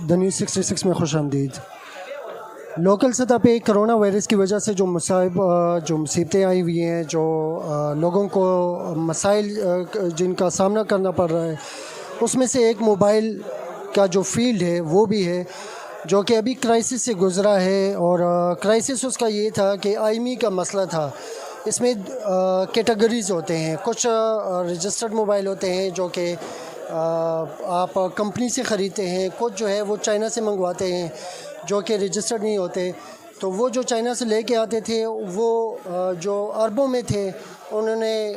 The news 66 میں خوش آمدید۔ لوکل سطح پہ کرونا وائرس کی وجہ سے جو مصیبتیں آئی ہوئی ہیں، جو لوگوں کو مسائل جن کا سامنا کرنا پڑ رہا ہے، اس میں سے ایک موبائل کا جو فیلڈ ہے وہ بھی ہے، جو کہ ابھی کرائسس سے گزرا ہے۔ اور کرائسس اس کا یہ تھا کہ آئی کا مسئلہ تھا۔ اس میں کیٹیگریز ہوتے ہیں، کچھ رجسٹرڈ موبائل ہوتے ہیں جو کہ آپ کمپنی سے خریدتے ہیں، کچھ جو ہے وہ چائنا سے منگواتے ہیں جو کہ رجسٹرڈ نہیں ہوتے۔ تو وہ جو چائنا سے لے کے آتے تھے وہ جو اربوں میں تھے انہوں نے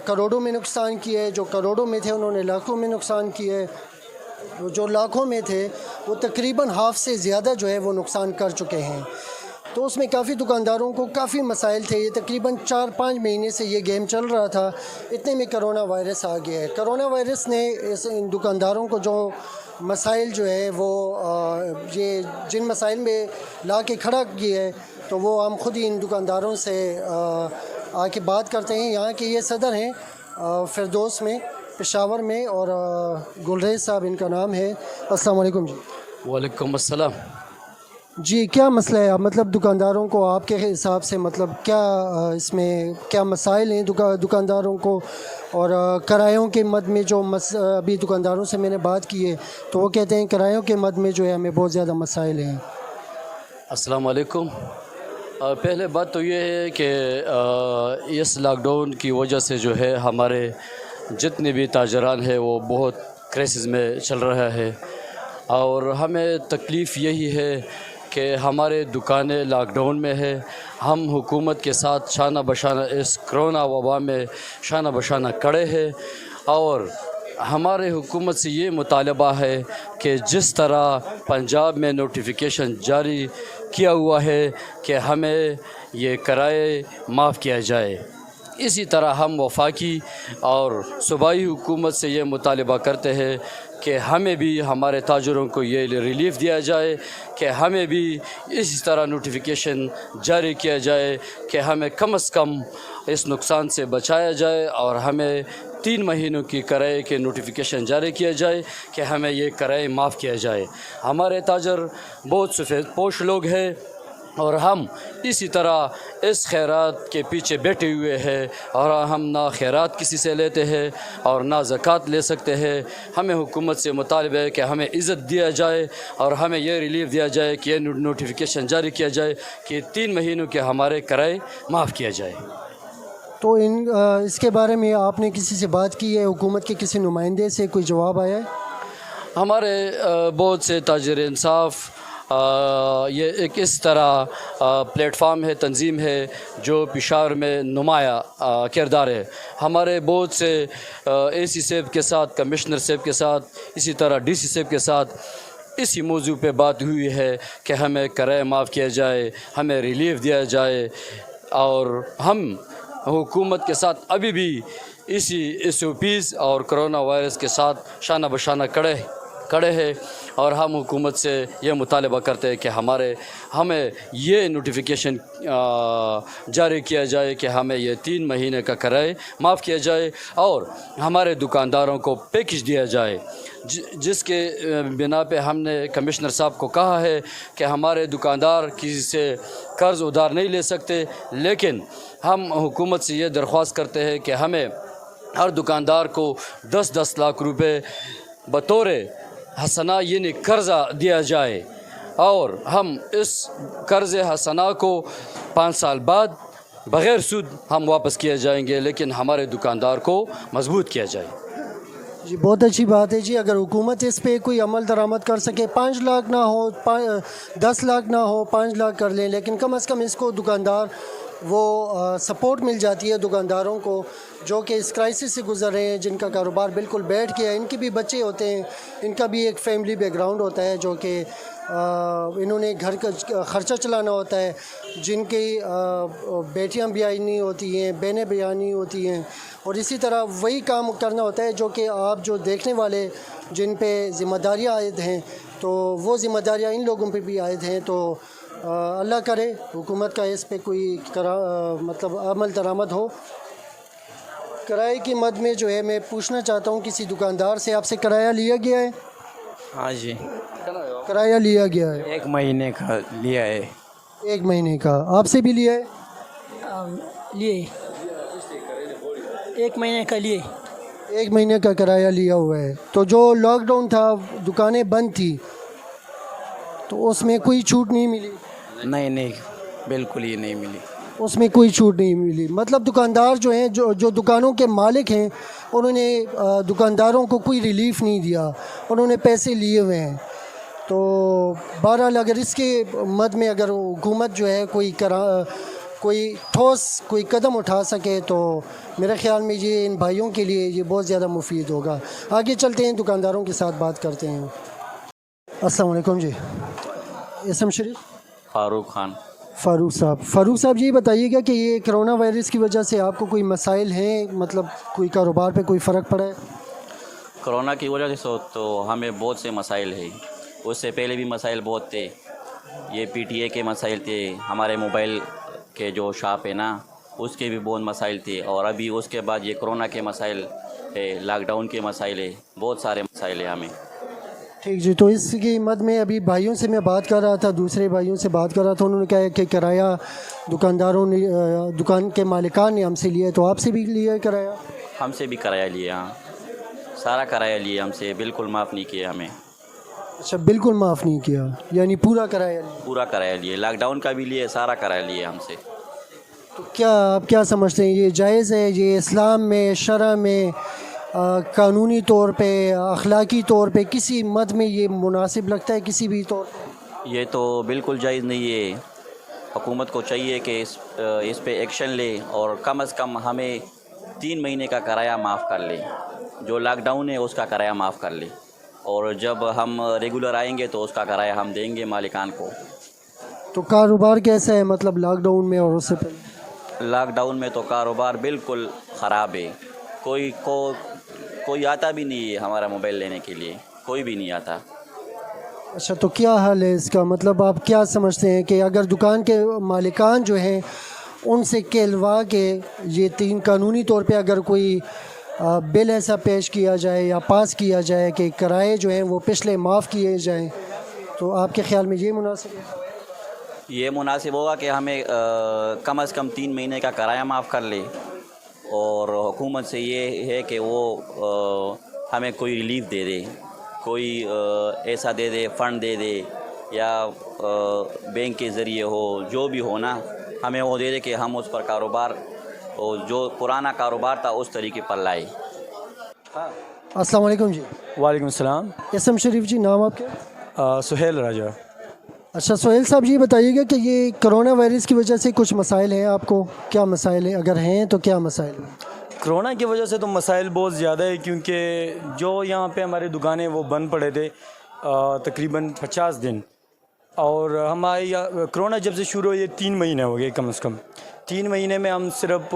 کروڑوں میں نقصان کیے، جو کروڑوں میں تھے انہوں نے لاکھوں میں نقصان کیے، جو لاکھوں میں تھے وہ تقریباً ہاف سے زیادہ جو ہے وہ نقصان کر چکے ہیں۔ تو اس میں کافی دکانداروں کو کافی مسائل تھے۔ یہ تقریباً 4-5 مہینے سے یہ گیم چل رہا تھا، اتنے میں کرونا وائرس آ گیا ہے۔ کرونا وائرس نے ان دکانداروں کو جو مسائل جو ہے وہ یہ جن مسائل میں لا کے کھڑا کیا ہے، تو وہ ہم خود ہی ان دکانداروں سے آ کے بات کرتے ہیں۔ یہاں کے یہ صدر ہیں فردوس میں، پشاور میں، اور گلریز صاحب ان کا نام ہے۔ السلام علیکم جی۔ وعلیکم السلام۔ جی، کیا مسئلہ ہے؟ مطلب دکانداروں کو آپ کے حساب سے مطلب کیا اس میں کیا مسائل ہیں دکانداروں کو؟ اور کرایوں کے مد میں جو ابھی دکانداروں سے میں نے بات کی ہے تو وہ کہتے ہیں کرایوں کے مد میں جو ہے ہمیں بہت زیادہ مسائل ہیں۔ السلام علیکم۔ پہلے بات تو یہ ہے کہ اس لاک ڈاؤن کی وجہ سے جو ہے ہمارے جتنے بھی تاجران ہیں وہ بہت کرائسس میں چل رہا ہے، اور ہمیں تکلیف یہی ہے کہ ہمارے دکانیں لاک ڈاؤن میں ہے۔ ہم حکومت کے ساتھ شانہ بشانہ اس کرونا وبا میں شانہ بشانہ کھڑے ہیں، اور ہمارے حکومت سے یہ مطالبہ ہے کہ جس طرح پنجاب میں نوٹیفیکیشن جاری کیا ہوا ہے کہ ہمیں یہ کرائے معاف کیا جائے، اسی طرح ہم وفاقی اور صوبائی حکومت سے یہ مطالبہ کرتے ہیں کہ ہمیں بھی ہمارے تاجروں کو یہ ریلیف دیا جائے، کہ ہمیں بھی اسی طرح نوٹیفیکیشن جاری کیا جائے کہ ہمیں کم از کم اس نقصان سے بچایا جائے، اور ہمیں 3 مہینوں کی کرائے کے نوٹیفیکیشن جاری کیا جائے کہ ہمیں یہ کرائے معاف کیا جائے۔ ہمارے تاجر بہت سفید پوش لوگ ہیں، اور ہم اسی طرح اس خیرات کے پیچھے بیٹھے ہوئے ہیں، اور ہم نہ خیرات کسی سے لیتے ہیں اور نہ زکوٰۃ لے سکتے ہیں۔ ہمیں حکومت سے مطالبہ ہے کہ ہمیں عزت دیا جائے اور ہمیں یہ ریلیف دیا جائے کہ یہ نوٹیفیکیشن جاری کیا جائے کہ 3 مہینوں کے ہمارے کرائے معاف کیا جائے۔ تو اس کے بارے میں آپ نے کسی سے بات کی ہے؟ حکومت کے کسی نمائندے سے کوئی جواب آیا ہے؟ ہمارے بہت سے تاجر انصاف یہ ایک اس طرح پلیٹ فارم ہے، تنظیم ہے جو پشاور میں نمایاں کردار ہے۔ ہمارے بہت سے اے سی صاحب کے ساتھ، کمشنر صاحب کے ساتھ، اسی طرح ڈی سی صاحب کے ساتھ اسی موضوع پہ بات ہوئی ہے کہ ہمیں کرایہ معاف کیا جائے، ہمیں ریلیف دیا جائے، اور ہم حکومت کے ساتھ ابھی بھی اسی SOPs اور کرونا وائرس کے ساتھ شانہ بشانہ کھڑے ہیں، اور ہم حکومت سے یہ مطالبہ کرتے ہیں کہ ہمیں یہ نوٹیفیکیشن جاری کیا جائے کہ ہمیں یہ 3 مہینے کا کرایہ معاف کیا جائے، اور ہمارے دکانداروں کو پیکج دیا جائے، جس کے بنا پہ ہم نے کمشنر صاحب کو کہا ہے کہ ہمارے دکاندار کسی سے قرض ادھار نہیں لے سکتے، لیکن ہم حکومت سے یہ درخواست کرتے ہیں کہ ہمیں ہر دکاندار کو 10-10 لاکھ روپے بطور حسنہ یعنی قرضہ دیا جائے، اور ہم اس قرض حسنہ کو 5 سال بعد بغیر سود ہم واپس کیا جائیں گے، لیکن ہمارے دکاندار کو مضبوط کیا جائے۔ جی، بہت اچھی بات ہے جی۔ اگر حکومت اس پہ کوئی عمل درآمد کر سکے، 5 لاکھ نہ ہو، 10 لاکھ نہ ہو، 5 لاکھ کر لیں، لیکن کم از کم اس کو دکاندار وہ سپورٹ مل جاتی ہے دکانداروں کو جو کہ اس کرائسس سے گزر رہے ہیں، جن کا کاروبار بالکل بیٹھ گیا ہے۔ ان کے بھی بچے ہوتے ہیں، ان کا بھی ایک فیملی بیک گراؤنڈ ہوتا ہے، جو کہ انہوں نے گھر کا خرچہ چلانا ہوتا ہے، جن کی بیٹیاں بیانی ہوتی ہیں، بہنیں بیانی ہوتی ہیں، اور اسی طرح وہی کام کرنا ہوتا ہے جو کہ آپ جو دیکھنے والے جن پہ ذمہ داریاں عائد ہیں، تو وہ ذمہ داریاں ان لوگوں پہ بھی عائد ہیں۔ تو اللہ کرے حکومت کا اس پہ کوئی مطلب عمل درآمد ہو۔ کرائے کی مد میں جو ہے میں پوچھنا چاہتا ہوں کسی دکاندار سے، آپ سے کرایہ لیا گیا ہے؟ हाँ जी, किराया लिया गया है? 1 महीने का लिया है। 1 महीने का। आपसे भी लिया है? लिए 1 महीने का लिए। 1 महीने का किराया लिया हुआ है। तो जो लॉकडाउन था, दुकानें बंद थी, तो उसमें कोई छूट नहीं मिली? नहीं नहीं, बिल्कुल ही नहीं मिली। उसमें कोई छूट नहीं मिली। मतलब दुकानदार जो हैं, जो दुकानों के मालिक हैं, उन्होंने दुकानदारों को कोई रिलीफ नहीं दिया, उन्होंने पैसे लिए हुए हैं। तो बहरहाल अगर इसके मद में अगर हुकूमत जो है कोई ठोस कोई कदम उठा सके तो मेरे ख़्याल में ये इन भाइयों के लिए ये बहुत ज़्यादा मुफीद होगा। आगे चलते हैं, दुकानदारों के साथ बात करते हैं। अस्सलाम वालेकुम जी। इसम शरीफ? फारूक खान। फ़ारूक साहब ये बताइएगा कि ये करोना वायरस की वजह से आपको कोई मसाइल हैं, मतलब कोई कारोबार पे कोई फ़र्क पड़ा है? कोरोना की वजह से तो हमें बहुत से मसाइल हैं। उससे पहले भी मसाइल बहुत थे। ये पीटीए के मसाइल थे, हमारे मोबाइल के जो शॉप है ना, उसके भी बहुत मसाइल थे। और अभी उसके बाद ये कोरोना के मसाइल है, लॉकडाउन के मसाइल है, बहुत सारे मसाइल है हमें। ठीक जी। तो इसकी मद में अभी भाइयों से मैं बात कर रहा था, दूसरे भाइयों से बात कर रहा था, उन्होंने कहा कि किराया दुकानदारों ने, दुकान के मालिकान ने हमसे लिया है। तो आपसे भी लिया है किराया? हमसे भी किराया लिया, हाँ, सारा किराया लिया हमसे, बिल्कुल माफ़ नहीं किया हमें। अच्छा, बिल्कुल माफ़ नहीं किया, यानी पूरा किराया लिया? पूरा किराया लिए, लॉकडाउन का भी लिए, सारा किराया लिया हमसे। तो क्या आप क्या समझते हैं, ये जायज़ है? ये इस्लाम में, शरअ में, कानूनी तौर पे, अखलाकी तौर पे किसी मद में ये मुनासिब लगता है किसी भी तौर पे? ये तो बिल्कुल जायज़ नहीं है। हुकूमत को चाहिए कि इस पे एक्शन ले और कम से कम हमें 3 महीने का किराया माफ़ कर ले। जो लॉकडाउन है उसका किराया माफ़ कर ले, और जब हम रेगुलर आएंगे तो उसका किराया हम देंगे मालिकान को। तो कारोबार कैसा है, मतलब लॉकडाउन में और उससे पहले? लॉकडाउन में तो कारोबार बिल्कुल ख़राब है। कोई आता भी नहीं है हमारा मोबाइल लेने के लिए, कोई भी नहीं आता। अच्छा, तो क्या हाल है इसका? मतलब आप क्या समझते हैं कि अगर दुकान के मालिकान जो हैं उनसे कहलवा के ये 3 कानूनी तौर पे अगर कोई बिल ऐसा पेश किया जाए या पास किया जाए कि किराए जो हैं वो पिछले माफ़ किए जाएं, तो आपके ख़्याल में ये मुनासिब है? ये मुनासिब होगा कि हमें कम से कम 3 महीने का किराया माफ़ कर ले, और हुकूमत से ये है कि वो हमें कोई रिलीफ दे दे, कोई ऐसा दे दे, फ़ंड दे दे, या बैंक के ज़रिए हो, जो भी हो ना, हमें वो दे दे कि हम उस पर कारोबार, और जो पुराना कारोबार था उस तरीके पर लाए। अस्सलाम वालेकुम जी। वालेकुम सलाम। इसम शरीफ जी, नाम आपके? सुहेल राजा। अच्छा सोहेल साहब, ये बताइएगा कि ये कोरोना वायरस की वजह से कुछ मसाइल हैं आपको? क्या मसाइल हैं, अगर हैं तो क्या मसाइल हैं? कोरोना की वजह से तो मसाइल बहुत ज़्यादा है, क्योंकि जो यहाँ पे हमारे दुकानें वो बंद पड़े थे तकरीबन 50 दिन। और हमारे कोरोना जब से शुरू हुई है 3 महीने हो गए कम से कम। 3 महीने में हम सिर्फ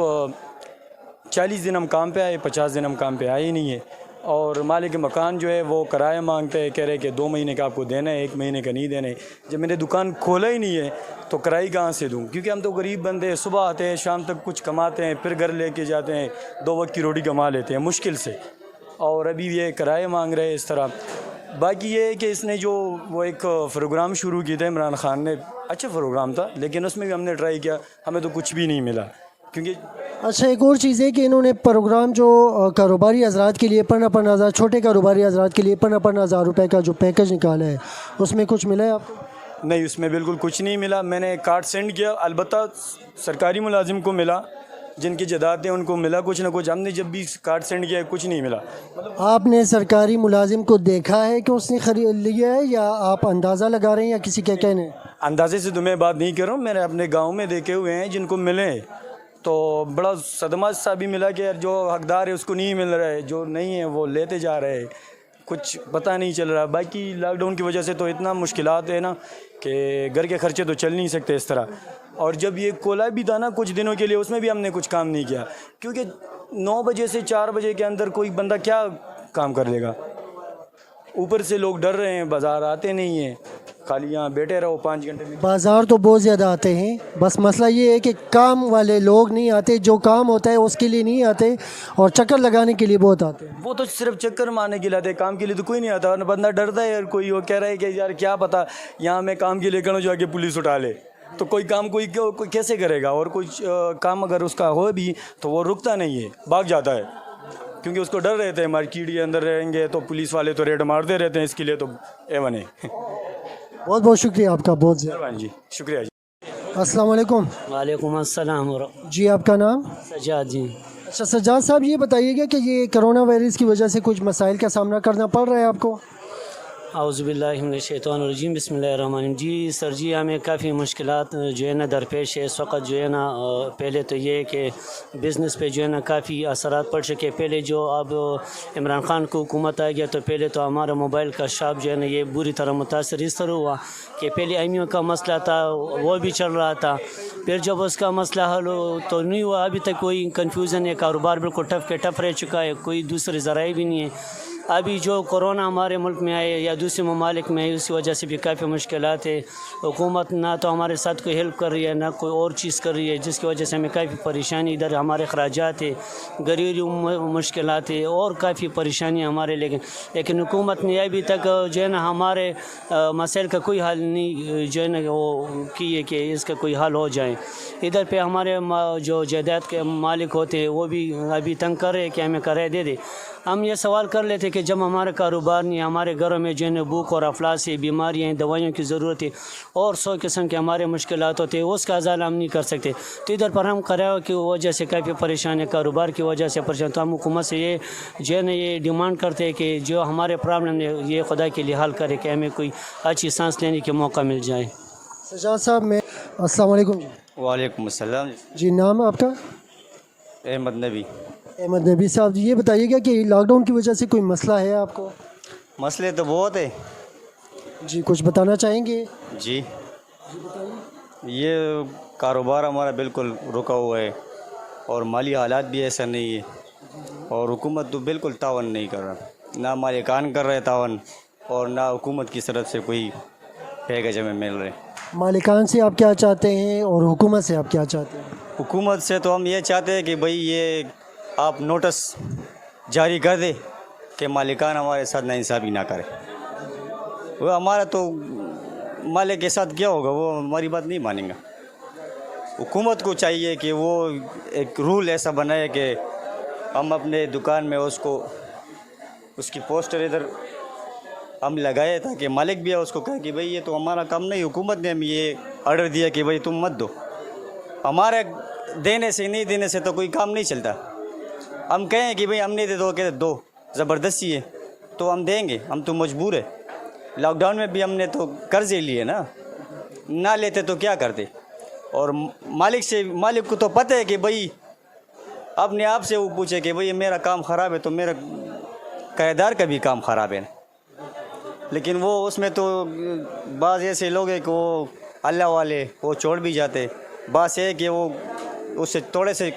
40 दिन हम काम पे आए, 50 दिन हम काम पे आए ही नहीं है। और मालिक मकान जो है वो किराया मांगते हैं, कह रहे कि 2 महीने का आपको देना है, 1 महीने का नहीं देना है। जब मैंने दुकान खोला ही नहीं है तो किराया कहाँ से दूँ? क्योंकि हम तो गरीब बंदे हैं, सुबह आते हैं, शाम तक कुछ कमाते हैं, फिर घर लेके जाते हैं, 2 वक्त की रोटी कमा लेते हैं मुश्किल से, और अभी ये किराया मांग रहे हैं इस तरह। बाकी ये है कि इसने जो वो एक प्रोग्राम शुरू किया था इमरान खान ने, अच्छा प्रोग्राम था, लेकिन उसमें भी हमने ट्राई किया, हमें तो कुछ भी नहीं मिला। क्योंकि अच्छा, एक और चीज़ है कि इन्होंने प्रोग्राम जो कारोबारी हजरात के लिए 15,000 छोटे कारोबारी हजरात के लिए 15,000 रुपये का जो पैकेज निकाला है, उसमें कुछ मिला है आपको? नहीं, उसमें बिल्कुल कुछ नहीं मिला। मैंने कार्ड सेंड किया, अलबत्ता सरकारी मुलाजिम को मिला, जिनकी जायदाद है उनको मिला कुछ ना कुछ। हमने जब भी कार्ड सेंड किया कुछ नहीं मिला। आपने सरकारी मुलाजिम को देखा है कि उसने खरीद लिया है, या आप अंदाज़ा लगा रहे हैं, या किसी के कहने? अंदाजे से तो मैं बात नहीं कर रहा हूँ, मैंने अपने गांव में देखे हुए हैं जिनको मिले, तो बड़ा सदमा सा भी मिला कि यार जो हकदार है उसको नहीं मिल रहा है, जो नहीं है वो लेते जा रहे हैं, कुछ पता नहीं चल रहा। बाकी लॉकडाउन की वजह से तो इतना मुश्किलात है ना कि घर के खर्चे तो चल नहीं सकते इस तरह। और जब ये कोला भी था ना कुछ दिनों के लिए, उसमें भी हमने कुछ काम नहीं किया, क्योंकि 9 बजे से 4 बजे के अंदर कोई बंदा क्या काम कर लेगा। ऊपर से लोग डर रहे हैं, बाज़ार आते नहीं हैं, खाली यहाँ बैठे रहो 5 घंटे में। बाज़ार तो बहुत ज़्यादा आते हैं, बस मसला ये है कि काम वाले लोग नहीं आते, जो काम होता है उसके लिए नहीं आते और चक्कर लगाने के लिए बहुत आते हैं। वो तो सिर्फ चक्कर मारने के लिए आते हैं, काम के लिए तो कोई नहीं आता। और बंदा डरता है यार, कोई वो कह रहा है कि यार क्या पता यहाँ मैं काम के लिए करूँ जो आगे पुलिस उठा ले, तो कोई काम कोई कैसे करेगा। और कोई काम अगर उसका हो भी तो वो रुकता नहीं है, भाग जाता है, क्योंकि उसको डर रहते हैं मार्केट के अंदर रहेंगे तो पुलिस वाले तो रेड मारते रहते हैं। इसके लिए तो एवन है। बहुत बहुत शुक्रिया आपका, बहुत ज़्यादा। मेहरबानी जी, शुक्रिया जी। अस्सलाम वालेकुम वालेकुम अस्सलाम जी, आपका नाम? सजाद जी। अच्छा सज्जाद साहब, ये बताइएगा कि ये कोरोना वायरस की वजह से कुछ मसाइल का सामना करना पड़ रहा है आपको? आउज़ुबिल्लाहि मिनश्शैतानिर्रजीम, बिस्मिल्लाहिर्रहमानिर्रहीम। जी सर जी, हमें काफ़ी मुश्किलात जो है ना दरपेश है इस वक्त। जो है ना पहले तो ये है कि बिज़नेस पे जो है ना काफ़ी असरात पड़ चुके। पहले जो अब इमरान खान को हुकूमत आ गया तो पहले तो हमारा मोबाइल का शॉप जो है ना ये बुरी तरह मुतासर इस तरह हुआ कि पहले एमियों का मसला था वो भी चल रहा था, फिर जब उसका मसला हल तो नहीं हुआ, अभी तक कोई कन्फ्यूज़न है, कारोबार बिल्कुल टफ के टफ रह चुका है, कोई दूसरे ज़राए भी नहीं है। अभी जो कोरोना हमारे मुल्क में आए या दूसरे ममालिक में आए उसी वजह से भी काफ़ी मुश्किलात है। हुकूमत ना तो हमारे साथ कोई हेल्प कर रही है ना कोई और चीज़ कर रही है, जिसकी वजह से हमें काफ़ी परेशानी, इधर हमारे अखराजात है, घरेलू मुश्किलात है और काफ़ी परेशानियाँ हमारे। लेकिन हुकूमत ने अभी तक जो है ना हमारे मसाइल का कोई हल नहीं जो है ना वो की है कि इसका कोई हल हो जाए। इधर पे हमारे जो जायदाद के मालिक होते हैं वो भी अभी तंग कर रहे हैं कि हमें किराया दे दे। हम ये सवाल कर लेते कि जब हमारा कारोबार नहीं, हमारे घरों में जो है भूख और अफलास है, बीमारियाँ हैं, दवाइयों की ज़रूरत है और 100 किस्म के हमारे मुश्किलात होते हैं, उसका अज़ाला हम नहीं कर सकते। तो इधर पर हम किराए की वजह से काफ़ी परेशान है, कारोबार की वजह से परेशान। तो हम हुकूमत से ये जो है ना ये डिमांड करते हैं कि जो हमारे प्रॉब्लम है ये खुदा के लिए हल करे कि हमें कोई अच्छी सांस लेने का मौका मिल जाए। सज्जाद साहब, मैं अस्सलाम वालेकुम जी। वालेकुम अस्सलाम। जी, नाम है आपका? अहमद नबी। अहमद नबी साहब जी, ये बताइएगा कि लॉकडाउन की वजह से कोई मसला है आपको? मसले तो बहुत है जी, कुछ बताना चाहेंगे? जी। ये कारोबार हमारा बिल्कुल रुका हुआ है और माली हालात भी ऐसा नहीं है और हुकूमत तो बिल्कुल तावन नहीं कर रहा, ना मालिकान कर रहे तावन और ना हुकूमत की तरफ से कोई पैकेज हमें मिल रहे। मालिकान से आप क्या चाहते हैं और हुकूमत से आप क्या चाहते हैं? हुकूमत से तो हम ये चाहते हैं कि भाई ये आप नोटिस जारी कर दे कि मालिकान हमारे साथ नाइंसाफ़ी ना करे। वो हमारा तो मालिक के साथ क्या होगा, वो हमारी बात नहीं मानेगा। हुकूमत को चाहिए कि वो एक रूल ऐसा बनाए कि हम अपने दुकान में उसकी पोस्टर इधर हम लगाए ताकि मालिक भी है उसको कहे कि भाई ये तो हमारा काम नहीं, हुकूमत ने हमें ये ऑर्डर दिया कि भाई तुम मत दो। हमारे देने से नहीं देने से तो कोई काम नहीं चलता। हम कहें कि भाई हम नहीं दे दो, कहते दो, ज़बरदस्ती है तो हम देंगे, हम तो मजबूर है। लॉकडाउन में भी हमने तो कर्ज़े लिए ना लेते तो क्या करते। और मालिक को तो पता है कि भाई अपने आप से वो पूछे कि भाई मेरा काम ख़राब है तो मेरा किराएदार का भी काम ख़राब है। लेकिन वो उसमें तो बाज़ ऐसे लोग हैं कि वो अल्लाह वाले वो छोड़ भी जाते, बात है कि वो उससे थोड़े से,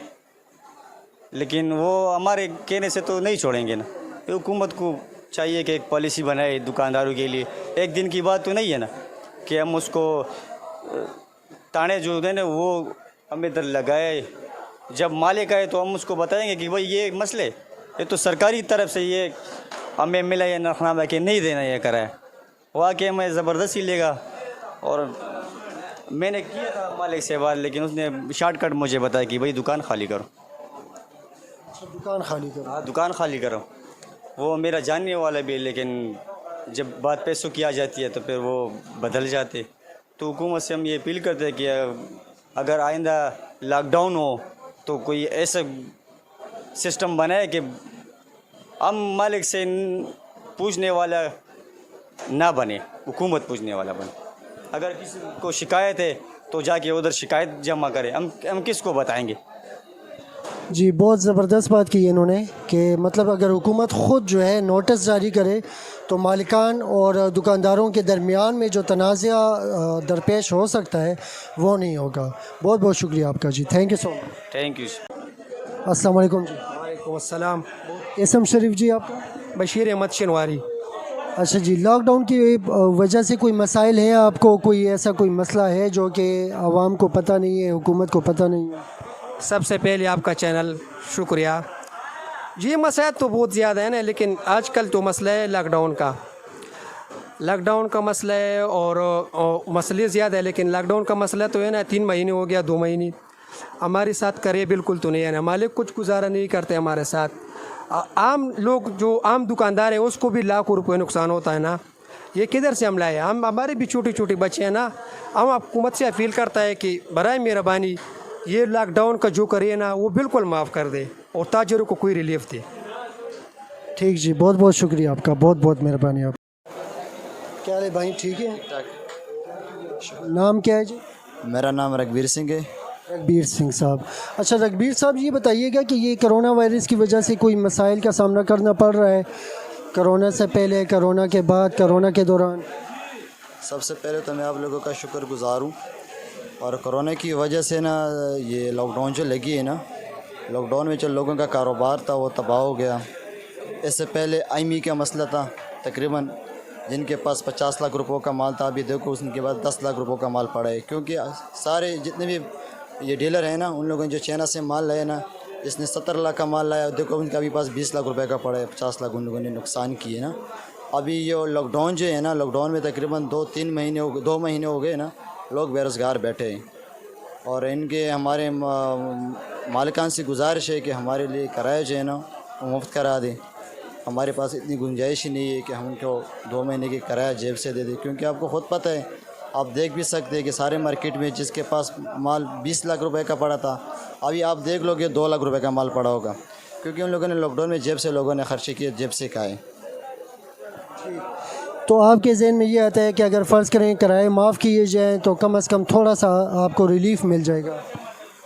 लेकिन वो हमारे कहने से तो नहीं छोड़ेंगे ना। हुकूमत को चाहिए कि एक पॉलिसी बनाए दुकानदारों के लिए। एक दिन की बात तो नहीं है ना कि हम उसको ताने जो है ना वो हम इधर लगाए, जब मालिक आए तो हम उसको बताएंगे कि भाई ये मसले ये तो सरकारी तरफ से ये हमें मिला ये नखनामा कि नहीं देना ये कराया, वो आके हमें ज़बरदस्ती लेगा। और मैंने किया था मालिक से बात, लेकिन उसने शॉर्टकट मुझे बताया कि भाई दुकान खाली करो। दुकान खाली करो? हाँ, दुकान खाली करो। वो मेरा जानने वाला भी है, लेकिन जब बात पैसों की आ जाती है तो फिर वो बदल जाते। तो हुकूमत से हम ये अपील करते हैं कि अगर आइंदा लॉकडाउन हो तो कोई ऐसा सिस्टम बनाए कि हम मालिक से पूछने वाला ना बने, हुकूमत पूछने वाला बने। अगर किसी को शिकायत है तो जाके उधर शिकायत जमा करे, हम किसको बताएंगे। जी, बहुत ज़बरदस्त बात की इन्होंने कि मतलब अगर हुकूमत ख़ुद जो है नोटिस जारी करे तो मालिकान और दुकानदारों के दरमियान में जो तनाज़ा दरपेश हो सकता है वो नहीं होगा। बहुत बहुत शुक्रिया आपका जी, thank you so much. Thank you. अस्सलाम वालेकुम जी। वालेकुम अस्सलाम। इसम शरीफ जी आपका? बशीर अहमद शनवारी। اچھا جی، لاک ڈاؤن کی وجہ سے کوئی مسائل ہیں آپ کو؟ کوئی ایسا کوئی مسئلہ ہے جو کہ عوام کو پتہ نہیں ہے، حکومت کو پتہ نہیں ہے؟ سب سے پہلے آپ کا چینل شکریہ جی۔ مسائل تو بہت زیادہ ہیں نا، لیکن آج کل تو مسئلہ ہے لاک ڈاؤن کا مسئلہ ہے، اور مسئلے زیادہ ہے، لیکن لاک ڈاؤن کا مسئلہ تو ہے نا 3 مہینے ہو گیا، 2 مہینے ہمارے ساتھ کرے بالکل تو نہیں ہے نا، مالک کچھ گزارا نہیں کرتے ہمارے ساتھ۔ عام لوگ جو عام دکاندار ہیں اس کو بھی لاکھوں روپے نقصان ہوتا ہے نا، یہ کدھر سے ہم لائے؟ ہمارے بھی چھوٹے چھوٹے بچے ہیں نا، ہم حکومت سے اپیل کرتا ہے کہ برائے مہربانی یہ لاک ڈاؤن کا جو کرے نا وہ بالکل معاف کر دے اور تاجروں کو کوئی ریلیف دے۔ ٹھیک جی، بہت بہت شکریہ آپ کا، بہت بہت مہربانی آپ۔ کیا حال ہے بھائی، ٹھیک ہے؟ نام کیا ہے جی؟ میرا نام رگبیر سنگھ ہے۔ رگبیر سنگھ صاحب، اچھا رگبیر صاحب یہ بتائیے گا کہ یہ کرونا وائرس کی وجہ سے کوئی مسائل کا سامنا کرنا پڑ رہا ہے؟ کرونا سے پہلے، کرونا کے بعد، کرونا کے دوران؟ سب سے پہلے تو میں آپ لوگوں کا شکر گزار ہوں، اور کرونا کی وجہ سے نا یہ لاک ڈاؤن جو لگی ہے نا، لاک ڈاؤن میں جو لوگوں کا کاروبار تھا وہ تباہ ہو گیا۔ اس سے پہلے آئی کا مسئلہ تھا، تقریباً جن کے پاس 50 لاکھ روپوں کا مال تھا، ابھی دیکھو اس کے بعد 10 لاکھ روپوں کا مال پڑا ہے، کیونکہ سارے جتنے بھی یہ ڈیلر ہیں نا، ان لوگوں نے جو چائنا سے مال لایا نا، جس نے 70 لاکھ کا مال لایا، دیکھو ان کا بھی پاس 20 لاکھ روپے کا پڑا ہے، 50 لاکھ ان لوگوں نے نقصان کیے نا۔ ابھی یہ لاک ڈاؤن جو ہے نا، لاک ڈاؤن میں تقریباً 2 مہینے ہو گئے نا، لوگ بے روزگار بیٹھے ہیں، اور ان کے ہمارے مالکان سے گزارش ہے کہ ہمارے لیے کرایہ جو ہے نا وہ مفت کرا دیں۔ ہمارے پاس اتنی گنجائش ہی نہیں ہے کہ ہم ان کو 2 مہینے کی کرایہ جیب سے دے دیں، کیونکہ آپ کو خود پتہ ہے، آپ دیکھ بھی سکتے ہیں کہ سارے مارکیٹ میں جس کے پاس مال 20 لاکھ روپے کا پڑا تھا، ابھی آپ دیکھ لو کہ 2 لاکھ روپے کا مال پڑا ہوگا، کیونکہ ان لوگوں نے لاک ڈاؤن میں جیب سے لوگوں نے خرچے کیے، جیب سے کھائے۔ تو آپ کے ذہن میں یہ آتا ہے کہ اگر فرض کریں کرائے معاف کیے جائیں تو کم از کم تھوڑا سا آپ کو ریلیف مل جائے گا؟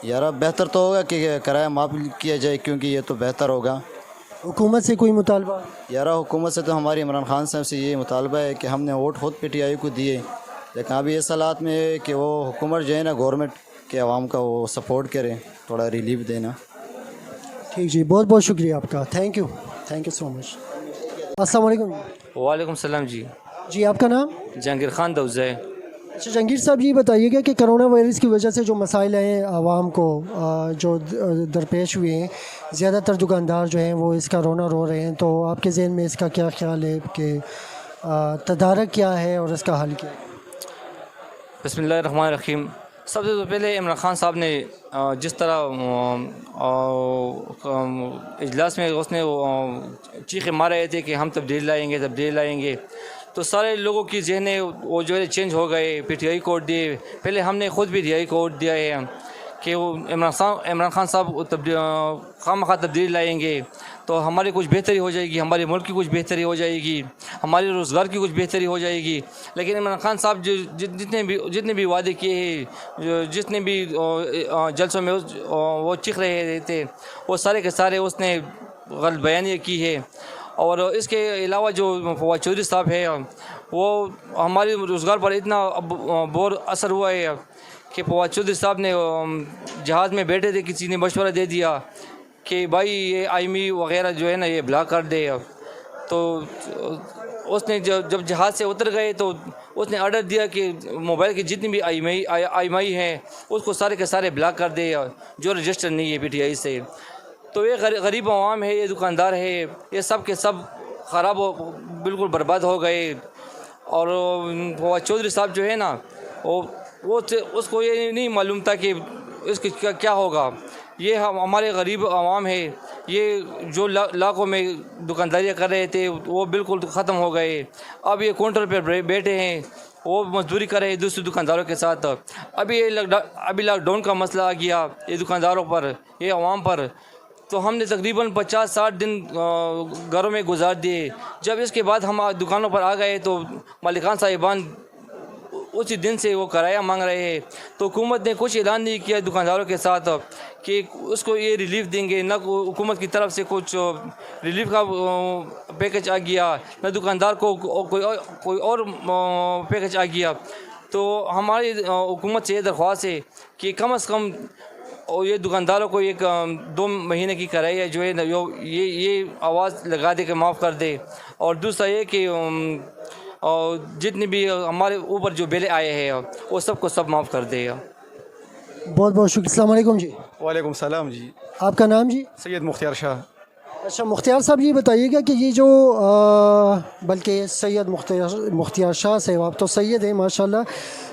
یار بہتر تو ہوگا کہ کرایہ معاف کیا جائے، کیونکہ یہ تو بہتر ہوگا۔ حکومت سے کوئی مطالبہ؟ یار حکومت سے تو ہماری عمران خان صاحب سے یہ مطالبہ ہے کہ ہم نے ووٹ خود پی ٹی آئی کو دیے، لیکن ابھی اس حالات میں ہے کہ وہ حکومت جو ہے نا، گورنمنٹ کے عوام کا وہ سپورٹ کرے، تھوڑا ریلیف دینا۔ ٹھیک جی، بہت بہت شکریہ آپ کا، تھینک یو سو مچ۔ السلام علیکم۔ وعلیکم السلام جی۔ جی آپ کا نام؟ جہانگیر خان دوزہ ہے۔ اچھا جہانگیر صاحب یہ بتائیے گا کہ کرونا وائرس کی وجہ سے جو مسائل ہیں عوام کو جو درپیش ہوئے ہیں، زیادہ تر دکاندار جو ہیں وہ اس کا رونا رو رہے ہیں، تو آپ کے ذہن میں اس کا کیا خیال ہے کہ تدارک کیا ہے اور اس کا حل کیا ہے؟ بسم اللہ الرحمن الرحیم۔ سب سے پہلے عمران خان صاحب نے جس طرح اجلاس میں اس نے چیخے مار رہے تھے کہ ہم تبدیلی لائیں گے، تو سارے لوگوں کی ذہنیں وہ جو ہے چینج ہو گئے، پی ٹی آئی کو ووٹ دیے۔ پہلے ہم نے خود بھی ٹی آئی کو ووٹ دیا ہے کہ وہ عمران خان صاحب خواہ تبدیلی لائیں گے تو ہماری کچھ بہتری ہو جائے گی، ہمارے ملک کی کچھ بہتری ہو جائے گی، ہمارے روزگار کی کچھ بہتری ہو جائے گی۔ لیکن عمران خان صاحب جتنے بھی وعدے کیے ہیں، جتنے بھی جلسوں میں وہ چیخ رہے تھے، وہ سارے کے سارے اس نے غلط بیانیاں کی ہے۔ اور اس کے علاوہ جو فواد چودھری صاحب ہے، وہ ہمارے روزگار پر اتنا بہت اثر ہوا ہے کہ فواد چودھری صاحب نے جہاز میں بیٹھے تھے، کسی نے مشورہ دے دیا کہ بھائی یہ آئی وغیرہ جو ہے نا یہ بلاک کر دے، تو اس نے جب جہاز سے اتر گئے تو اس نے آرڈر دیا کہ موبائل کی جتنی بھی آئی ایم ہے اس کو سارے کے سارے بلاک کر دے جو رجسٹر نہیں ہے پی ٹی آئی سے۔ تو یہ غریب عوام ہے، یہ دکاندار ہے، یہ سب کے سب خراب بالکل برباد ہو گئے۔ اور فواد چودھری صاحب جو ہے نا وہ اس کو یہ نہیں معلوم تھا کہ اس کا کیا ہوگا۔ یہ ہمارے غریب عوام ہے، یہ جو لاکھوں میں دکانداریاں کر رہے تھے وہ بالکل ختم ہو گئے۔ اب یہ کاؤنٹر پہ بیٹھے ہیں، وہ مزدوری کر رہے ہیں دوسرے دکانداروں کے ساتھ۔ ابھی لاک ڈاؤن کا مسئلہ آ گیا یہ دکانداروں پر، یہ عوام پر، تو ہم نے تقریباً 50-60 دن گھروں میں گزار دیے۔ جب اس کے بعد ہم دکانوں پر آ گئے تو مالکان صاحبان اسی دن سے وہ کرایہ مانگ رہے ہیں، تو حکومت نے کچھ اعلان نہیں کیا دکانداروں کے ساتھ کہ اس کو یہ ریلیف دیں گے، نہ حکومت کی طرف سے کچھ ریلیف کا پیکج آ گیا، نہ دکاندار کو کوئی اور پیکج آ گیا۔ تو ہماری حکومت سے یہ درخواست ہے کہ کم از کم और ये दुकानदारों को एक 2 महीने की कराया जो है ना ये आवाज़ लगा दे के माफ़ कर दे। और दूसरा ये कि और जितने भी हमारे ऊपर जो बिल आए हैं वो सबको सब माफ़ कर दे। बहुत बहुत शुक्रिया। अस्सलाम वालेकुम जी। वालेकुम सलाम जी। आपका नाम जी? सैयद मुख्तियार शाह। अच्छा मुख्तियार साहब, ये बताइएगा कि ये जो बल्कि सैयद मुख्तियार शाह साहब, आप तो सैयद हैं माशाल्लाह,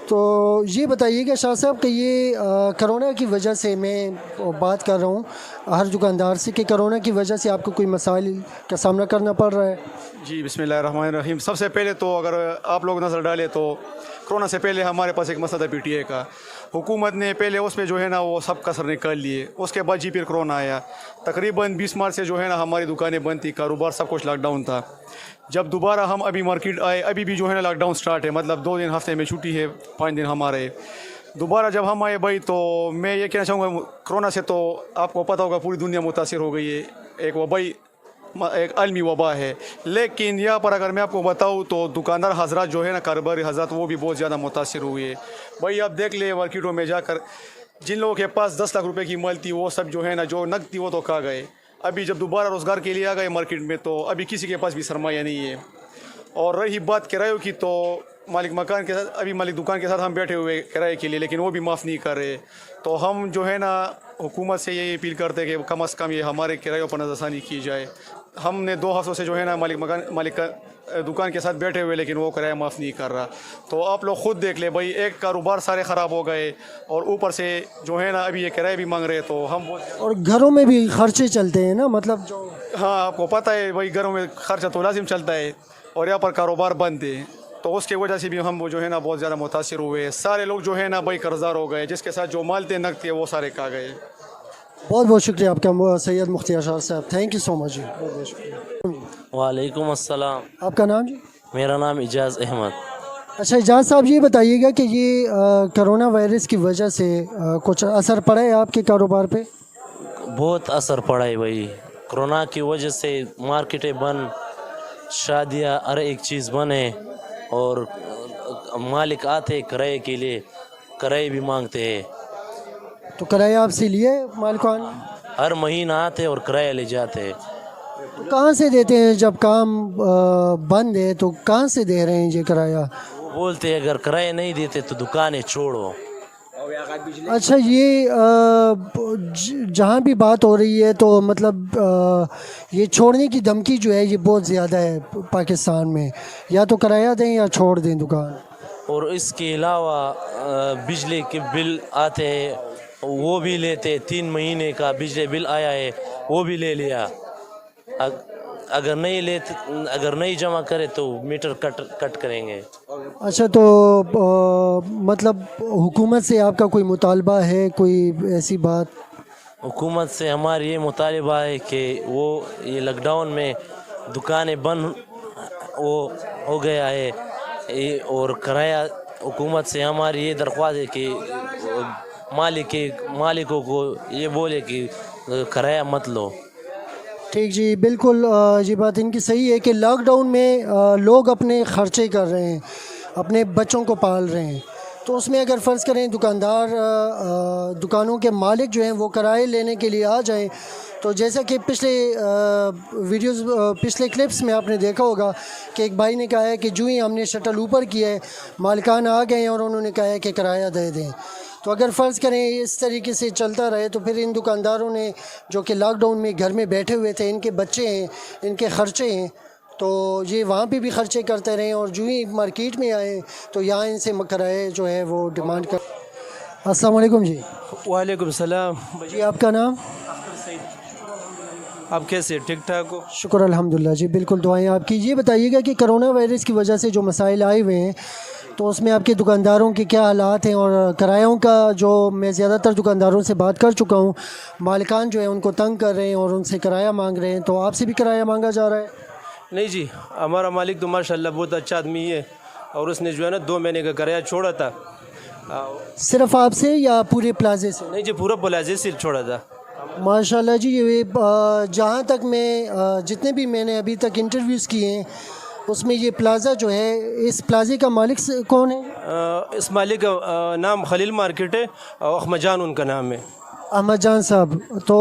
तो ये बताइएगा शाह साहब कि ये करोना की वजह से, मैं बात कर रहा हूँ हर दुकानदार से, कि करोना की वजह से आपको कोई मसाइल का सामना करना पड़ रहा है? जी बिस्मिल्लाहिर्रहमानिर्रहीम। सबसे पहले तो अगर आप लोग नज़र डालें तो कोरोना से पहले हमारे पास एक मसला था PTA का। हुकूमत ने पहले उसमें जो है ना वो सब कसर निकाल लिए, उसके बाद जी फिर कोरोना आया। तकरीबन 20 मार्च से जो है ना हमारी दुकानें बंद थी, कारोबार सब कुछ लॉकडाउन था। जब दोबारा हम अभी मार्केट आए, अभी भी जो है ना लॉकडाउन स्टार्ट है, मतलब 2 दिन हफ्ते में छुट्टी है, 5 दिन हमारे। दोबारा जब हम आए भाई, तो मैं ये कहना चाहूँगा कोरोना से तो आपको पता होगा पूरी दुनिया मुतासिर हो गई है, एक वबाई एक आलमी वबा है। लेकिन यहाँ पर अगर मैं आपको बताऊँ तो दुकानदार हजरात जो है ना, कारोबारी हजरात, वो भी बहुत ज़्यादा मुतासिर हुए हैं। भाई आप देख ले मार्केटों में जाकर, जिन लोगों के पास 10 लाख रुपए की माल थी वो सब जो है ना, जो नकद थी वो तो खा गए। अभी जब दोबारा रोज़गार के लिए आ गए मार्केट में, तो अभी किसी के पास भी सरमाया नहीं है। और रही बात किरायों की, तो मालिक मकान के साथ, अभी मालिक दुकान के साथ हम बैठे हुए किराए के लिए, लेकिन वो भी माफ़ नहीं कर रहे। तो हम जो है ना हुकूमत से ये अपील करते हैं कि कम अज़ कम ये हमारे किरायों पर नज़रसानी की जाए। हमने 2 हफ्तों से जो है ना मालिक का दुकान के साथ बैठे हुए, लेकिन वो किराया माफ़ नहीं कर रहा। तो आप लोग ख़ुद देख ले भाई, एक कारोबार सारे ख़राब हो गए और ऊपर से जो है ना अभी ये किराया भी मांग रहे। तो हम और घरों में भी खर्चे चलते हैं ना, मतलब जो, हाँ आपको पता है भाई, घरों में खर्चा तो लाजिम चलता है और यहाँ पर कारोबार बंद है, तो उसके वजह से भी हम वो जो है ना बहुत ज़्यादा मुतासिर हुए। सारे लोग जो है ना भाई कर्जदार हो गए, जिसके साथ जो माल थे नकद थे वो सारे खा गए। बहुत बहुत शुक्रिया आपका सैयद मुख्तियार शाह साहब, थैंक यू सो मच जी, बहुत बहुत शुक्रिया। वालेकुम अस्सलाम। आपका नाम जी? मेरा नाम इजाज़ अहमद। अच्छा इजाज़ साहब, ये बताइएगा कि ये करोना वायरस की वजह से कुछ असर पड़ा है आपके कारोबार पे? बहुत असर पड़ा है भाई, कोरोना की वजह से मार्केटें बंद, शादियाँ हर एक चीज़ बंद है, और मालिक आते किराए के लिए, किराए भी मांगते हैं। तो किराया आपसे लिए मालिकान? हर महीना आते और किराया ले जाते हैं। तो कहाँ से देते हैं जब काम बंद है, तो कहाँ से दे रहे हैं ये किराया? वो बोलते हैं अगर किराया नहीं देते तो दुकानें छोड़ो। अच्छा, ये जहाँ भी बात हो रही है, तो मतलब ये छोड़ने की धमकी जो है ये बहुत ज़्यादा है पाकिस्तान में, या तो किराया दें या छोड़ दें दुकान। और इसके अलावा बिजली के बिल आते हैं, वो भी लेते। 3 महीने का बिजली बिल आया है, वो भी ले लिया। अगर नहीं जमा करे तो मीटर कट करेंगे। अच्छा, तो मतलब हुकूमत से आपका कोई मुतालबा है, कोई ऐसी बात? हुकूमत से हमारी ये मुतालबा है कि वो ये लॉकडाउन में दुकानें बंद वो हो गया है, और किराया, हुकूमत से हमारी ये दरख्वास्त है कि मालिकों को ये बोले कि किराया मत लो। ठीक जी, बिल्कुल ये बात इनकी सही है कि लॉकडाउन में लोग अपने खर्चे कर रहे हैं, अपने बच्चों को पाल रहे हैं। तो उसमें अगर फ़र्ज़ करें दुकानदार दुकानों के मालिक जो हैं वो किराए लेने के लिए आ जाएं, तो जैसा कि पिछले क्लिप्स में आपने देखा होगा कि एक भाई ने कहा है कि जो ही हमने शटल ऊपर किया है, मालिकान आ गए हैं और उन्होंने कहा है कि किराया दे दें। तो अगर फ़र्ज़ करें इस तरीके से चलता रहे, तो फिर इन दुकानदारों ने जो कि लॉकडाउन में घर में बैठे हुए थे, इनके बच्चे हैं, इनके ख़र्चे हैं, तो ये वहाँ पे भी ख़र्चे करते रहे, और जो ही मार्केट में आए तो यहाँ इनसे किराए जो है वो डिमांड कर। अस्सलाम वालेकुम जी। वालेकुम सलाम। जी आपका नाम? आप कैसे, ठीक ठाक हो? शुक्र अल्हम्दुलिल्लाह जी, बिल्कुल दुआएं आपकी। ये बताइएगा कि करोना वायरस की वजह से जो मसाइल आए हुए हैं, तो उसमें आपके दुकानदारों के क्या हालात हैं, और किरायों का, जो मैं ज़्यादातर दुकानदारों से बात कर चुका हूँ, मालिकान जो है उनको तंग कर रहे हैं और उनसे किराया मांग रहे हैं, तो आपसे भी किराया मांगा जा रहा है? नहीं जी, हमारा मालिक तो माशाल्लाह बहुत अच्छा आदमी है, और उसने जो है ना 2 महीने का किराया छोड़ा था। सिर्फ आपसे या पूरे प्लाजे से? नहीं जी, पूरा प्लाजे से छोड़ा था। माशाल्लाह जी। ये जहाँ तक मैं जितने भी मैंने अभी तक इंटरव्यूज़ किए हैं, उसमें ये प्लाज़ा जो है, इस प्लाज़े का मालिक कौन है? इस मालिक का नाम खलील मार्केट है, और अहमद जान उनका नाम है। अहमद जान साहब, तो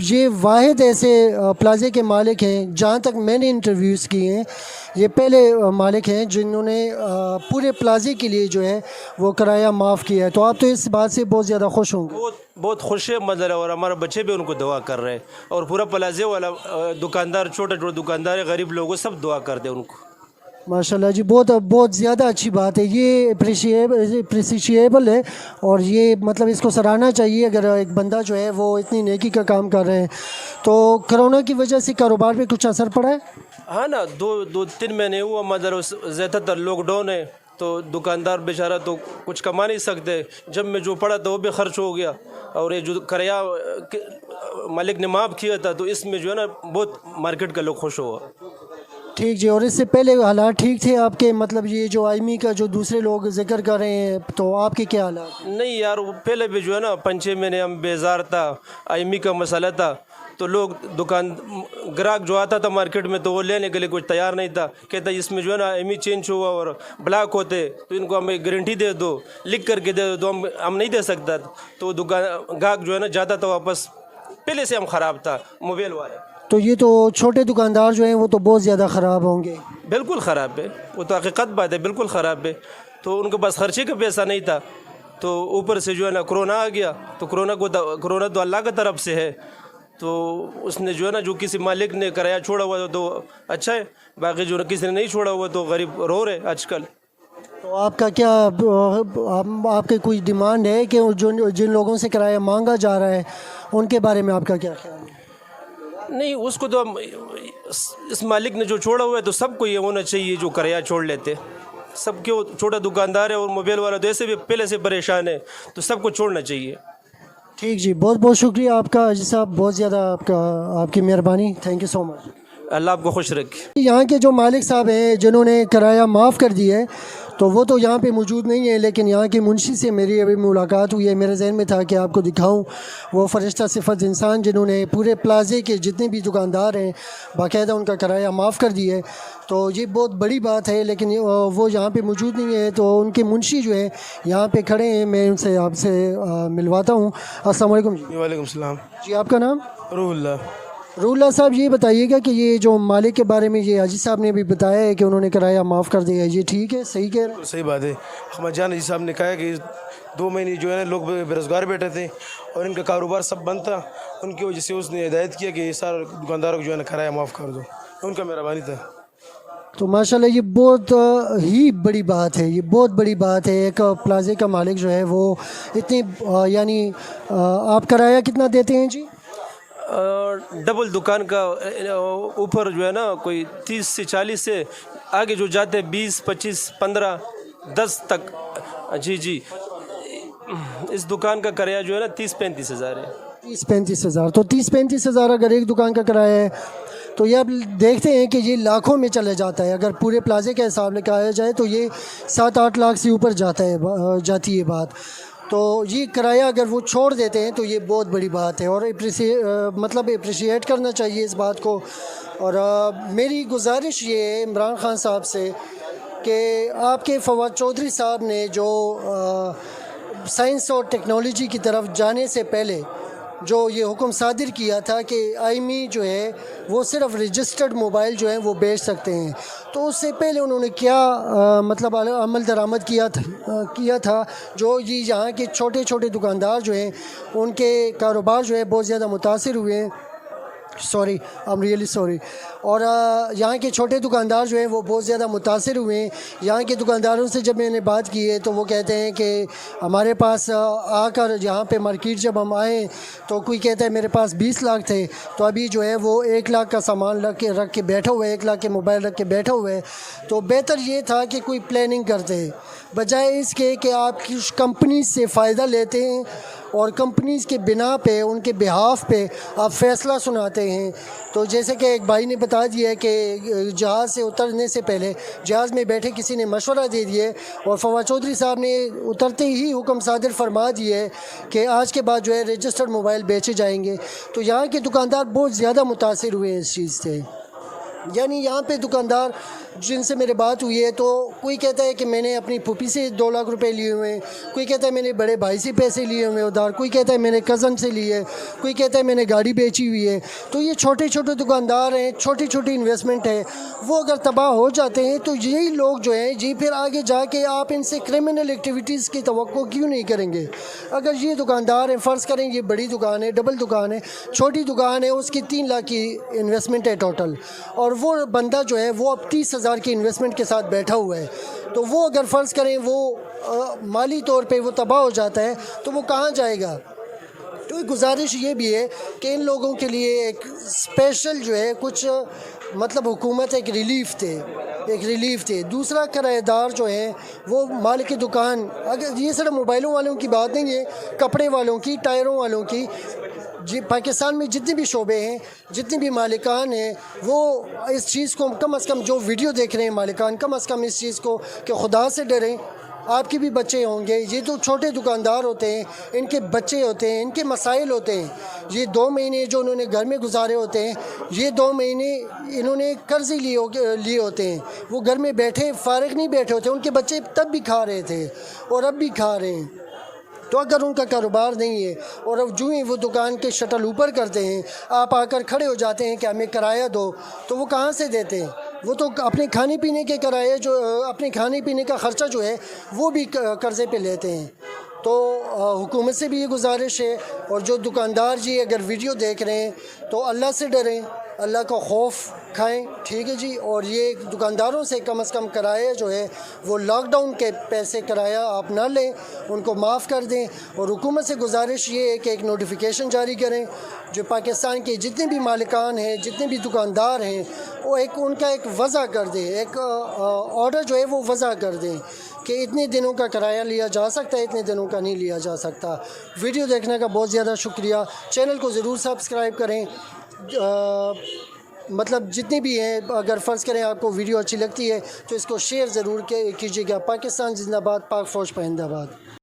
ये वाहिद ऐसे प्लाजे के मालिक हैं, जहाँ तक मैंने इंटरव्यूज़ किए हैं, ये पहले मालिक हैं जिन्होंने पूरे प्लाजे के लिए जो है वो किराया माफ़ किया है। तो आप तो इस बात से बहुत ज़्यादा खुश होंगे। बहुत खुश है मतलब, और हमारे बच्चे भी उनको दुआ कर रहे हैं, और पूरा प्लाजे वाला दुकानदार, छोटे छोटे दुकानदार, गरीब लोगों सब दुआ करते हैं उनको। माशाल्लाह जी, बहुत ज़्यादा अच्छी बात है, ये अप्रिशिएबल है, और ये मतलब इसको सराहना चाहिए अगर एक बंदा जो है वो इतनी नेकी का काम कर रहे हैं। तो कोरोना की वजह से कारोबार पे कुछ असर पड़ा है? हाँ ना, 2-3 महीने हुआ मतलब, ज़्यादातर लॉकडाउन है, तो दुकानदार बेचारा तो कुछ कमा नहीं सकते, जब में जो पड़ा था वो भी खर्च हो गया, और ये जो किराया मालिक ने माफ़ किया था, तो इसमें जो है ना बहुत मार्केट का लोग खुश हुआ। ठीक जी, और इससे पहले हालात ठीक थे आपके, मतलब ये जो आईमी का जो दूसरे लोग जिक्र कर रहे हैं, तो आपके क्या हालात? नहीं यार, वो पहले भी जो है ना 5-6 महीने हम बेजार था, आईमी का मसला था, तो लोग ग्राहक जो आता था मार्केट में तो वो लेने के लिए कुछ तैयार नहीं था, कहता इसमें जो है ना आईमी चेंज हुआ और ब्लॉक होते, तो इनको हमें गारंटी दे दो, लिख करके दे दो, तो हम नहीं दे सकता, तो ग्राहक जो है ना जाता था वापस। पहले से हम ख़राब था मोबाइल वाला। तो ये तो छोटे दुकानदार जो हैं वो तो बहुत ज़्यादा ख़राब होंगे। बिल्कुल ख़राब है, वो तो हकीकत बात है, बिल्कुल ख़राब है। तो उनके पास खर्चे का पैसा नहीं था, तो ऊपर से जो है ना कोरोना आ गया, तो कोरोना तो अल्लाह की तरफ से है, तो उसने जो है ना, जो किसी मालिक ने किराया छोड़ा हुआ तो अच्छा है, बाकी जो किसी ने नहीं छोड़ा हुआ तो गरीब रो रहे आजकल। तो आपका क्या आपके कोई डिमांड है कि जो जिन लोगों से किराया मांगा जा रहा है उनके बारे में आपका क्या ख्याल है? नहीं, उसको तो हम, इस मालिक ने जो छोड़ा हुआ है तो सबको ये होना चाहिए जो किराया छोड़ लेते, सब क्यों, छोटा दुकानदार है और मोबाइल वाला तो ऐसे भी पहले से परेशान है, तो सबको छोड़ना चाहिए। ठीक जी, बहुत बहुत शुक्रिया आपका अजी साहब, बहुत ज़्यादा आपकी मेहरबानी, थैंक यू सो मच। अल्लाह आपको खुश रखे। यहाँ के जो मालिक साहब हैं जिन्होंने किराया माफ़ कर दिया है, तो वो तो यहाँ पे मौजूद नहीं है, लेकिन यहाँ के मुंशी से मेरी अभी मुलाकात हुई है। मेरे जहन में था कि आपको दिखाऊं वो फरिश्ता सिफत इंसान जिन्होंने पूरे प्लाजे के जितने भी दुकानदार हैं बाकायदा उनका किराया माफ़ कर दिया है। तो ये बहुत बड़ी बात है, लेकिन वो यहाँ पे मौजूद नहीं है, तो उनके मुंशी जो है यहाँ पे खड़े हैं, मैं उनसे आपसे मिलवाता हूँ। अस्सलाम वालेकुम जी। वालेकुम सलाम जी, आपका नाम? रूहुल्लाह साहब, ये बताइएगा कि ये जो मालिक के बारे में ये हाजी साहब ने भी बताया है कि उन्होंने किराया माफ़ कर दिया है, ये ठीक है, सही कह रहे हैं? सही बात है। अहमद जान जी साहब ने कहा कि 2 महीने जो है ना लोग बेरोज़गार बैठे थे और इनका कारोबार सब बंद था, उनकी वजह से उसने हिदायत किया कि सारे दुकानदारों को जो है ना किराया माफ़ कर दो, उनका मेहरबानी था। तो माशाल्लाह ये बहुत ही बड़ी बात है, ये बहुत बड़ी बात है। एक प्लाजे का मालिक जो है वो इतनी यानी आप किराया कितना देते हैं जी? डबल दुकान का ऊपर जो है ना कोई 30 से 40 से आगे जो जाते हैं 20, 25, 15, 10 तक। जी, इस दुकान का किराया जो है ना 30-35 हज़ार है। 30-35 हज़ार, तो 30-35 हज़ार अगर एक दुकान का किराया है, तो ये अब देखते हैं कि ये लाखों में चले जाता है। अगर पूरे प्लाजे का हिसाब लगाया जाए तो ये 7-8 लाख से ऊपर जाती है बात। तो ये किराया अगर वो छोड़ देते हैं तो ये बहुत बड़ी बात है, और अप्रिशिएट करना चाहिए इस बात को। और मेरी गुजारिश ये है इमरान खान साहब से कि आपके फवाद चौधरी साहब ने जो साइंस और टेक्नोलॉजी की तरफ जाने से पहले जो ये हुक्म सादिर किया था कि आईमी जो है वो सिर्फ रजिस्टर्ड मोबाइल जो है वो बेच सकते हैं, तो उससे पहले उन्होंने क्या अमल दरामद किया था जो ये यहाँ के छोटे छोटे दुकानदार जो हैं उनके कारोबार जो है बहुत ज़्यादा मुतासिर हुए हैं। Sorry, I am really sorry. और यहाँ के छोटे दुकानदार जो हैं वो बहुत ज़्यादा मुतासिर हुए हैं। यहाँ के दुकानदारों से जब मैंने बात की है तो वो कहते हैं कि हमारे पास आकर यहाँ पे मार्केट जब हम आए तो कोई कहता है मेरे पास 20 लाख थे, तो अभी जो है वो 1 लाख का सामान रख के बैठा हुआ है, 1 लाख के मोबाइल रख के बैठा हुआ है। तो बेहतर ये था कि कोई प्लानिंग करते बजाय इसके कि आप किस कंपनी से फ़ायदा लेते हैं और कंपनीज़ के बिना पे उनके बिहाफ पे आप फ़ैसला सुनाते हैं। तो जैसे कि एक भाई ने बता दिया है कि जहाज़ से उतरने से पहले जहाज़ में बैठे किसी ने मशवरा दे दिए और फवाद चौधरी साहब ने उतरते ही हुक्म सादिर फरमा दिए है कि आज के बाद जो है रजिस्टर्ड मोबाइल बेचे जाएंगे। तो यहाँ के दुकानदार बहुत ज़्यादा मुतासिर हुए इस चीज़ से। यानी यहाँ पे दुकानदार जिनसे मेरी बात हुई है तो कोई कहता है कि मैंने अपनी फूफी से 2 लाख रुपए लिए हुए हैं, कोई कहता है मैंने बड़े भाई से पैसे लिए हुए हैं उधार, कोई कहता है मैंने कज़न से लिए, कोई कहता है मैंने गाड़ी बेची हुई है। तो ये छोटे छोटे दुकानदार हैं, छोटी छोटी इन्वेस्टमेंट है, वो अगर तबाह हो जाते हैं तो यही लोग जो हैं जी फिर आगे जाके आप इनसे क्रिमिनल एक्टिविटीज़ की तवक्को क्यों नहीं करेंगे। अगर ये दुकानदार हैं, फ़र्ज़ करें ये बड़ी दुकान है, डबल दुकान है, छोटी दुकान है, उसकी 3 लाख की इन्वेस्टमेंट है टोटल, और वो बंदा जो है वो अब 30,000 की इन्वेस्टमेंट के साथ बैठा हुआ है, तो वो अगर फ़र्ज़ करें वो माली तौर पे वो तबाह हो जाता है तो वो कहाँ जाएगा। तो एक गुजारिश ये भी है कि इन लोगों के लिए एक स्पेशल जो है कुछ मतलब हुकूमत एक रिलीफ थे। दूसरा किराएदार जो है वो मालिक की दुकान, अगर ये सिर्फ मोबाइलों वालों की बात नहीं है, कपड़े वालों की, टायरों वालों की, जी पाकिस्तान में जितने भी शोबे हैं, जितने भी मालिकान हैं, वो इस चीज़ को कम से कम जो वीडियो देख रहे हैं मालिकान, कम से कम इस चीज़ को कि खुदा से डरें। आपके भी बच्चे होंगे, ये तो छोटे दुकानदार होते हैं, इनके बच्चे होते हैं, इनके मसाइल होते हैं। ये 2 महीने जो उन्होंने घर में गुजारे होते हैं, ये 2 महीने इन्होंने कर्ज़ लिए होते हैं, वो घर में बैठे फारिग नहीं बैठे होते, उनके बच्चे तब भी खा रहे थे और अब भी खा रहे हैं। तो अगर उनका कारोबार नहीं है और अब जो ही वो दुकान के शटल ऊपर करते हैं, आप आकर खड़े हो जाते हैं कि हमें किराया दो, तो वो कहाँ से देते हैं। वो तो अपने खाने पीने के किराए जो अपने खाने पीने का ख़र्चा जो है वो भी कर्ज़े पे लेते हैं। तो हुकूमत से भी ये गुजारिश है, और जो दुकानदार जी अगर वीडियो देख रहे हैं तो अल्लाह से डरें, अल्लाह का खौफ खाएं, ठीक है जी। और ये दुकानदारों से कम किराया जो है वो लॉकडाउन के पैसे किराया आप ना लें, उनको माफ़ कर दें। और हुकूमत से गुजारिश ये है कि एक नोटिफिकेशन जारी करें, जो पाकिस्तान के जितने भी मालिकान हैं, जितने भी दुकानदार हैं, वो उनका एक वज़ा कर दें, एक ऑर्डर जो है वो वज़ा कर दें कि इतने दिनों का किराया लिया जा सकता है, इतने दिनों का नहीं लिया जा सकता। वीडियो देखने का बहुत ज़्यादा शुक्रिया। चैनल को ज़रूर सब्सक्राइब करें। मतलब जितने भी हैं, अगर फ़र्ज़ करें आपको वीडियो अच्छी लगती है तो इसको शेयर ज़रूर कीजिएगा। पाकिस्तान जिंदाबाद, पाक फ़ौज पाइंदाबाद।